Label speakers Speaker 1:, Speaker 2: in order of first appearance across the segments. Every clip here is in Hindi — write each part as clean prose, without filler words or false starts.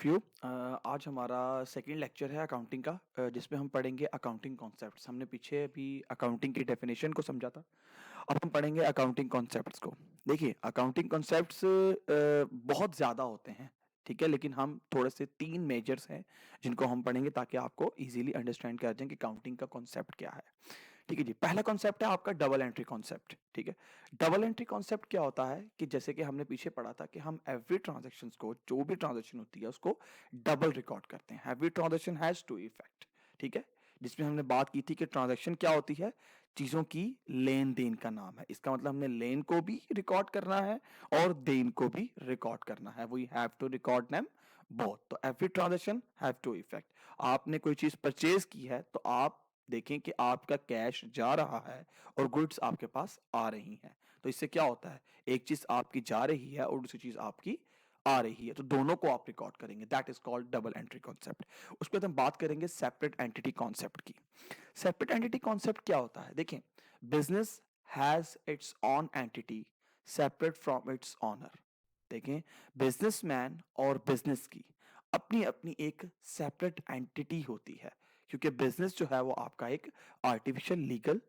Speaker 1: फ्यू आज हमारा सेकंड लेक्चर है अकाउंटिंग का जिसमें हम पढ़ेंगे अकाउंटिंग कॉन्सेप्ट्स। हमने पीछे अभी अकाउंटिंग की डेफिनेशन को समझा था। अब हम पढ़ेंगे अकाउंटिंग कॉन्सेप्ट्स को। देखिए अकाउंटिंग कॉन्सेप्ट्स बहुत ज़्यादा होते हैं, ठीक है, लेकिन हम थोड़े से तीन मेजर्स हैं जिनको हम पढ़ेंगे ताकि आपको इजीली अंडरस्टैंड कर जाए कि अकाउंटिंग का कॉन्सेप्ट क्या है। ठीक है जी, पहला कॉन्सेप्ट है आपका डबल एंट्री कॉन्सेप्ट। ठीक है, डबल एंट्री कॉन्सेप्ट क्या होता है कि जैसे कि हमने पीछे पढ़ा था कि हम एवरी ट्रांजेक्शन को, जो भी ट्रांजेक्शन होती है उसको डबल रिकॉर्ड करते हैं। Every transaction has two effect. ठीक है, जिसमें हमने बात की थी कि ट्रांजेक्शन क्या होती है, चीजों की लेन देन का नाम है। इसका मतलब हमने लेन को भी रिकॉर्ड करना है और देन को भी रिकॉर्ड करना है। We have to record them both. तो every transaction have to effect. आपने कोई चीज परचेज की है तो आप देखें कि आपका कैश जा रहा है और गुड्स आपके पास आ रही हैं। तो इससे क्या होता है, एक चीज आपकी जा रही है और दूसरी चीज आपकी आ रही है, तो दोनों को आप रिकॉर्ड करेंगे। That is called double entry concept. उसके बाद हम बात करेंगे सेपरेट एंटिटी कॉन्सेप्ट की। सेपरेट एंटिटी कॉन्सेप्ट क्या होता है, देखें, business has its own entity separate from its owner. देखें, बिजनेसमैन और बिजनेस की अपनी अपनी एक सेपरेट एंटिटी होती है, क्योंकि बिजनेस जो है वो आपका एक आर्टिफिशियल लीगल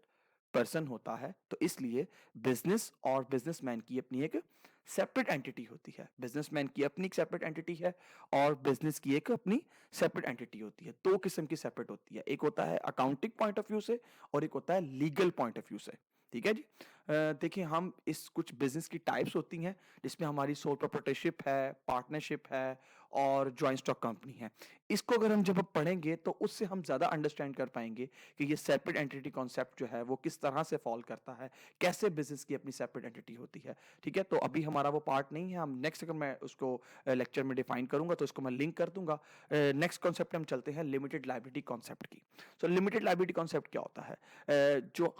Speaker 1: पर्सन होता है। तो इसलिए बिजनेस और बिजनेसमैन की अपनी एक सेपरेट एंटिटी होती है। बिजनेसमैन की अपनी एक सेपरेट एंटिटी है और बिजनेस की एक अपनी सेपरेट एंटिटी होती है। दो किस्म की सेपरेट होती है, एक होता है अकाउंटिंग पॉइंट ऑफ व्यू से और एक होता है लीगल पॉइंट ऑफ व्यू से। ठीक है जी। देखिए, हम इस कुछ बिजनेस की टाइप्स होती हैं जिसमें हमारी सोल प्रोप्राइटरशिप है, पार्टनरशिप है और जॉइंट स्टॉक कंपनी है। इसको अगर हम जब पढ़ेंगे तो उससे हम ज्यादा अंडरस्टैंड कर पाएंगे कि ये सेपरेट एंटिटी कॉन्सेप्ट जो है वो किस तरह से फॉल करता है, कैसे बिजनेस की अपनी सेपरेट एंटिटी होती है। ठीक है, तो अभी हमारा वो पार्ट नहीं है। हम नेक्स्ट, अगर मैं उसको लेक्चर में डिफाइन करूंगा तो इसको मैं लिंक कर दूंगा। नेक्स्ट कॉन्सेप्ट हम चलते हैं लिमिटेड लाइबिलिटी कॉन्सेप्ट की। सो लिमिटेड लाइबिलिटी कॉन्सेप्ट क्या होता है, जो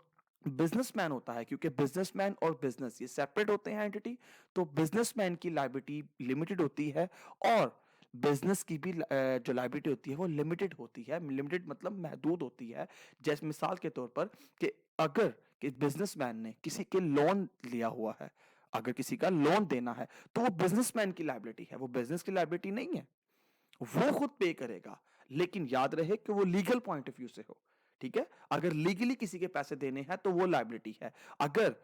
Speaker 1: बिजनेसमैन होता है, क्योंकि बिजनेसमैन और बिजनेस ये सेपरेट होते हैं एंटिटी, तो बिजनेसमैन की लाइबिलिटी लिमिटेड होती है और बिजनेस की भी जो लाइबिलिटी होती है वो लिमिटेड होती है। लिमिटेड मतलब महदूद होती है। जैसे मिसाल के तौर पर कि अगर कि बिजनेसमैन ने किसी के लोन लिया हुआ है, अगर किसी का लोन देना है तो वो बिजनेसमैन की लाइबिलिटी है, वो बिजनेस की लाइबिलिटी नहीं है। वो खुद पे करेगा, लेकिन याद रहे कि वो लीगल पॉइंट ऑफ व्यू से हो। ठीक है, अगर लीगली किसी के पैसे देने हैं तो वो लाइबिलिटी है। अगर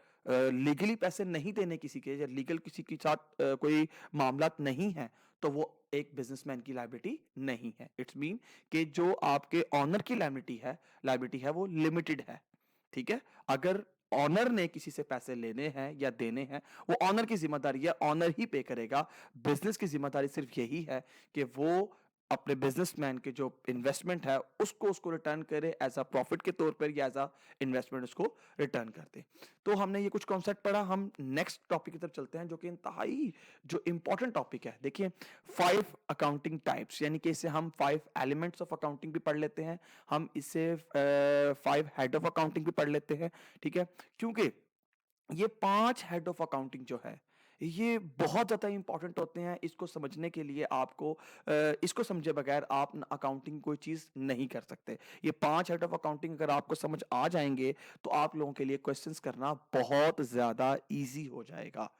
Speaker 1: लीगली पैसे नहीं देने किसी के, या लीगल किसी के साथ कोई मामला नहीं है, तो वो एक बिजनेसमैन की लाइबिलिटी नहीं है। इट्स मीन कि जो आपके ऑनर की लाइबिलिटी है वो लिमिटेड है। ठीक है, अगर ऑनर ने किसी से पैसे लेने हैं या देने हैं, वो ऑनर की जिम्मेदारी है, ऑनर ही पे करेगा। बिजनेस की जिम्मेदारी सिर्फ यही है कि वो अपने बिजनेसमैन के जो इन्वेस्टमेंट है उसको रिटर्न करे एज अ प्रॉफिट के तौर पर, या एज अ इन्वेस्टमेंट उसको रिटर्न कर दे। तो हमने ये कुछ कॉन्सेप्ट पढ़ा। हम नेक्स्ट टॉपिक की तरफ चलते हैं जो कि इंतहाई जो इंपॉर्टेंट टॉपिक है। देखिए, 5 अकाउंटिंग टाइप्स, यानी कि इसे हम 5 एलिमेंट्स ऑफ अकाउंटिंग भी पढ़ लेते हैं, हम इसे 5 हेड ऑफ अकाउंटिंग भी पढ़ लेते हैं। ठीक है, क्योंकि ये 5 हेड ऑफ अकाउंटिंग जो है ये बहुत ज्यादा इंपॉर्टेंट होते हैं। इसको समझने के लिए आपको इसको समझे बगैर आप अकाउंटिंग कोई चीज नहीं कर सकते। ये 5 हेड ऑफ अकाउंटिंग अगर आपको समझ आ जाएंगे तो आप लोगों के लिए क्वेश्चंस करना बहुत ज्यादा इजी हो जाएगा।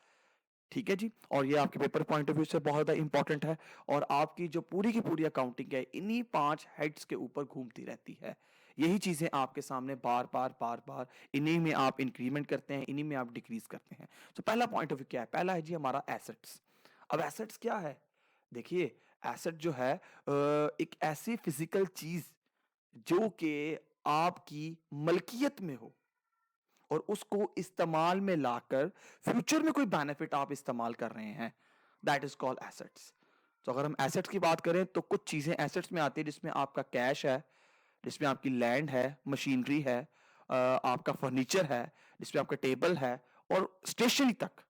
Speaker 1: ठीक है जी, और ये आपके पेपर पॉइंट ऑफ व्यू से बहुत ज्यादा इंपॉर्टेंट है। और आपकी जो पूरी की पूरी अकाउंटिंग है इन्हीं 5 हेड्स के ऊपर घूमती रहती है। यही चीजें आपके सामने बार बार बार बार, इन्हीं में आप इंक्रीमेंट करते हैं, इन्हीं में आप डिक्रीज करते हैं। तो पहला पॉइंट ऑफ व्यू क्या है, पहला है जी हमारा एसेट्स। अब एसेट्स क्या है, देखिए, एसेट जो है एक ऐसी फिजिकल चीज जो कि आपकी मलकियत में हो और उसको इस्तेमाल में लाकर फ्यूचर में कोई बेनिफिट आप इस्तेमाल कर रहे हैं, दैट इज कॉल्ड एसेट्स। तो अगर हम एसेट्स की बात करें तो कुछ चीजें एसेट्स में आती है, जिसमें आपका कैश है, जिसमें आपकी लैंड है, मशीनरी है, आपका फर्नीचर है, जिसमें आपका टेबल है, और स्टेशनरी तक।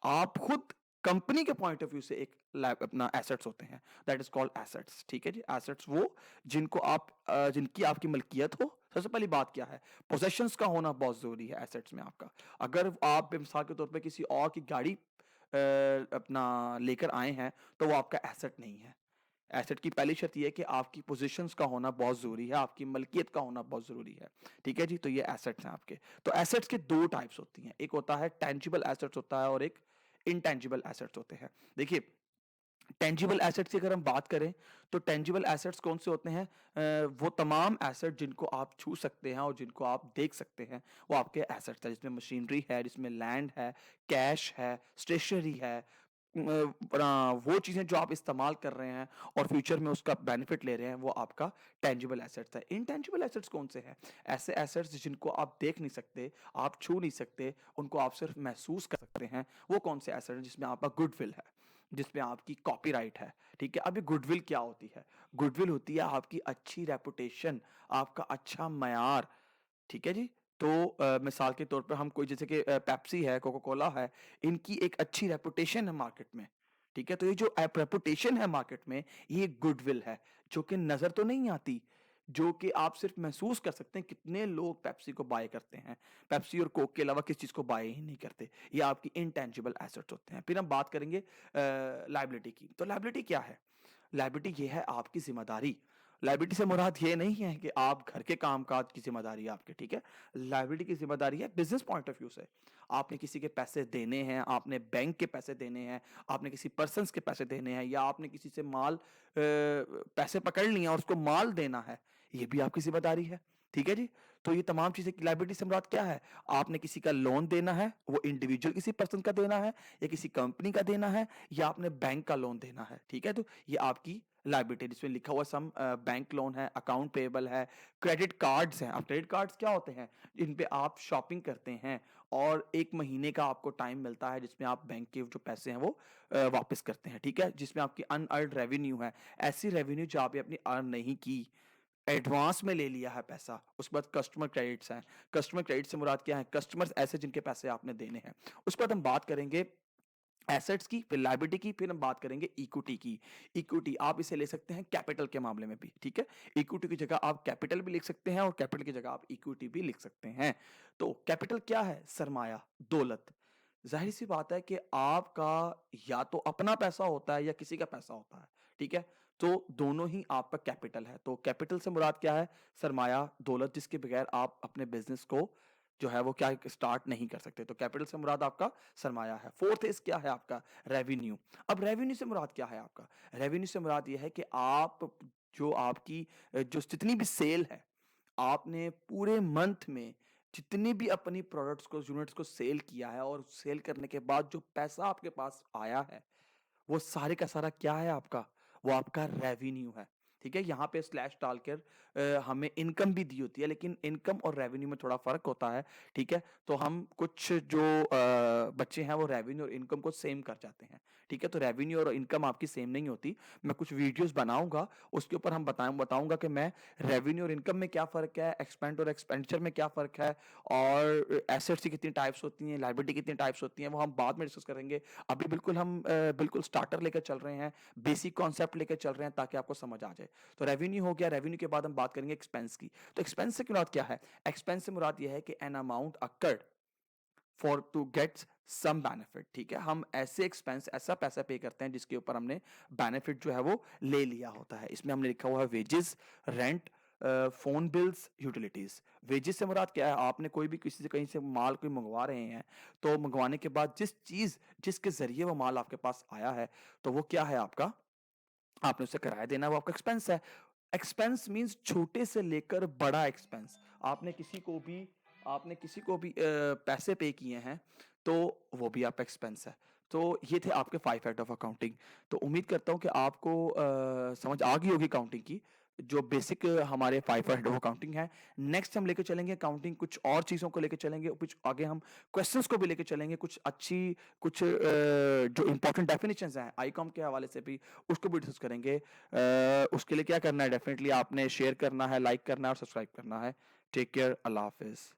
Speaker 1: आप खुद कंपनी के पॉइंट ऑफ व्यू से एक लैब अपना एसेट्स होते हैं, दैट इज कॉल्ड एसेट्स। ठीक है जी, एसेट्स वो जिनको आप जिनकी आपकी मलकियत हो। सबसे पहली बात क्या है, पोजेशंस का होना बहुत जरूरी है एसेट्स में आपका। अगर आप मिसाल के तौर पे किसी और की गाड़ी अपना लेकर आए हैं तो वो आपका एसेट नहीं है। एसेट की पहली शर्त यह है कि आपकी पोजीशंस का होना बहुत जरूरी है, आपकी मलकियत का होना बहुत जरूरी है। ठीक है जी, तो ये एसेट्स हैं आपके। तो एसेट्स के दो टाइप्स होती हैं, एक होता है टेंजिबल एसेट्स होता है और एक इनटेंजिबल एसेट्स होते हैं। देखिए, टेंजिबल एसेट्स की अगर हम बात करें तो टेंजिबल एसेट्स कौन से होते हैं? वो तमाम एसेट जिनको आप छू सकते हैं और जिनको आप देख सकते हैं, वो आपके एसेट्स है, जिसमें मशीनरी है, जिसमें लैंड है, कैश है, स्टेशनरी है, वो चीजें जो आप इस्तेमाल कर रहे हैं और फ्यूचर में उसका बेनिफिट ले रहे हैं, वो आपका टेंजिबल एसेट्स है। इनटेंजिबल एसेट्स कौन से हैं? ऐसे एसेट्स जिनको आप देख नहीं सकते, आप छू नहीं सकते, उनको आप सिर्फ महसूस कर सकते हैं, वो कौन से एसेट हैं? जिसमें आपका गुडविल है, जिसमें आपकी कॉपीराइट है, ठीक है? अब ये गुडविल क्या होती है? गुडविल होती है आपकी अच्छी रेपुटेशन, आपका अच्छा मयार, ठीक है जी? तो मिसाल के तौर पे हम कोई जैसे कि पेप्सी है, कोका कोला है, इनकी एक अच्छी रेपुटेशन है मार्केट में, ठीक है? तो ये जो रेपुटेशन है मार्केट में, ये गुडविल है, जो कि नजर तो नहीं आती, जो कि आप सिर्फ महसूस कर सकते हैं। कितने लोग पेप्सी को बाय करते हैं, पेप्सी और कोक के अलावा किस चीज को बाय ही नहीं करते। ये आपकी इंटेंजिबल एसेट्स होते हैं। फिर हम बात करेंगे लायबिलिटी की। तो लायबिलिटी क्या है? लायबिलिटी ये है आपकी जिम्मेदारी। लायबिलिटी से मुराद ये नहीं है कि आप घर के कामकाज की जिम्मेदारी है आपकी, ठीक है? लायबिलिटी की जिम्मेदारी है बिजनेस पॉइंट ऑफ व्यू से। आपने किसी के पैसे देने हैं, आपने बैंक के पैसे देने हैं, आपने किसी पर्सन्स के पैसे देने हैं, या आपने किसी से पैसे पकड़ लिए और उसको माल देना है, ये भी आपकी जिम्मेदारी है, ठीक है जी? तो ये तमाम चीजें लायबिलिटी से मुराद क्या है? आपने किसी का लोन देना है, वो इंडिविजुअल किसी पर्सन का देना है, या किसी कंपनी का देना है, या आपने बैंक का लोन देना है, ठीक है? तो ये आपकी लायबिलिटी, जिसमें लिखा हुआ सम, बैंक लोन है, अकाउंट पेबल है, क्रेडिट कार्ड्स हैं। अब क्रेडिट कार्ड्स क्या होते हैं? जिन पे आप शॉपिंग करते हैं और 1 महीने का आपको टाइम मिलता है, जिसमें आप बैंक के जो पैसे हैं वो वापस करते हैं, ठीक है? जिसमें आपकी अनअर्न्ड रेवेन्यू है, ऐसी रेवेन्यू जो आपने अपनी अर्न नहीं की, एडवांस में ले लिया है पैसा। उसके बाद कस्टमर क्रेडिट्स हैं। कस्टमर क्रेडिट से मुराद क्या है? कस्टमर्स ऐसे जिनके पैसे आपने देने हैं। उसके बाद हम बात करेंगे एसेट्स की, फिर लायबिलिटी की, फिर हम बात करेंगे इक्विटी की। इक्विटी आप इसे ले सकते हैं कैपिटल के मामले में भी, ठीक है? इक्विटी की जगह आप कैपिटल भी लिख सकते हैं और कैपिटल की जगह आप इक्विटी भी लिख सकते हैं। तो कैपिटल क्या है? सरमाया, दौलत। जाहिर सी बात है कि आपका या तो अपना पैसा होता है या किसी का पैसा होता है, ठीक है? तो दोनों ही आपका कैपिटल है। तो कैपिटल से मुराद क्या है? सरमाया, दौलत, जिसके बगैर आप अपने बिजनेस को जो है वो क्या स्टार्ट नहीं कर सकते। तो कैपिटल से मुराद आपका सरमाया है। फोर्थ इज क्या है आपका? रेवेन्यू। अब रेवेन्यू से मुराद क्या है आपका? रेवेन्यू से मुराद ये है कि आप जो आपकी जो जितनी भी सेल है, आपने पूरे मंथ में जितनी भी अपनी प्रोडक्ट्स को, यूनिट्स को सेल किया है, और सेल करने के बाद जो पैसा आपके पास आया है, वो सारे का सारा क्या है आपका? वो आपका रेवेन्यू है, ठीक है? यहाँ पे स्लैश डालकर हमें इनकम भी दी होती है, लेकिन इनकम और रेवेन्यू में थोड़ा फर्क होता है, ठीक है? तो हम कुछ जो बच्चे हैं वो रेवेन्यू और इनकम को सेम कर जाते हैं, ठीक है? तो रेवेन्यू और इनकम आपकी सेम नहीं होती। मैं कुछ वीडियोस बनाऊंगा, उसके ऊपर हम बताऊंगा कि मैं रेवेन्यू और इनकम में क्या फर्क है, एक्सपेंड और एक्सपेंडिचर में क्या फर्क है, और एसेट्स की कितनी टाइप्स होती हैं, लायबिलिटी कितनी टाइप्स होती हैं, वो हम बाद में डिस्कस करेंगे। अभी बिल्कुल हम बिल्कुल स्टार्टर लेकर चल रहे हैं, बेसिक कॉन्सेप्ट लेकर चल रहे हैं, ताकि आपको समझ आ जाए। तो रेवेन्यू हो गया। रेवेन्यू के बाद हम बात करेंगे एक्सपेंस की। तो एक्सपेंस से मुराद क्या है? एक्सपेंस से मुराद यह है कि an amount accord for to get some benefit, ठीक है? हम ऐसे एक्सपेंस, ऐसा पैसा पे करते हैं जिसके ऊपर हमने बेनिफिट जो है वो ले लिया होता है। इसमें हमने लिखा हुआ है wages, rent, phone bills, utilities. Wages से मुराद क्या है? आपने कोई भी किसी से कहीं से माल कोई मंगवा रहे हैं, तो मंगवाने के बाद जिसके जरिए वो माल आपके पास आया है, तो वो क्या है आपका? आपने उसे किराया देना, वो आपका एक्सपेंस है। एक्सपेंस मींस छोटे से लेकर बड़ा एक्सपेंस। आपने किसी को भी आपने किसी को भी पैसे पे किए हैं, तो वो भी आपका एक्सपेंस है। तो ये थे आपके 5 हेड ऑफ अकाउंटिंग। तो उम्मीद करता हूँ कि आपको समझ आ गई होगी अकाउंटिंग की, जो बेसिक हमारे 5 हेड ऑफ अकाउंटिंग है। नेक्स्ट हम लेके चलेंगे अकाउंटिंग, कुछ और चीज़ों को लेके चलेंगे, कुछ आगे हम क्वेश्चंस को भी लेके चलेंगे, कुछ जो इंपॉर्टेंट डेफिनेशंस हैं आईकॉम के हवाले से भी, उसको भी डिस्कस करेंगे। उसके लिए क्या करना है? डेफिनेटली आपने शेयर करना है, लाइक करना है और सब्सक्राइब करना है। टेक केयर, अल्लाह हाफिज।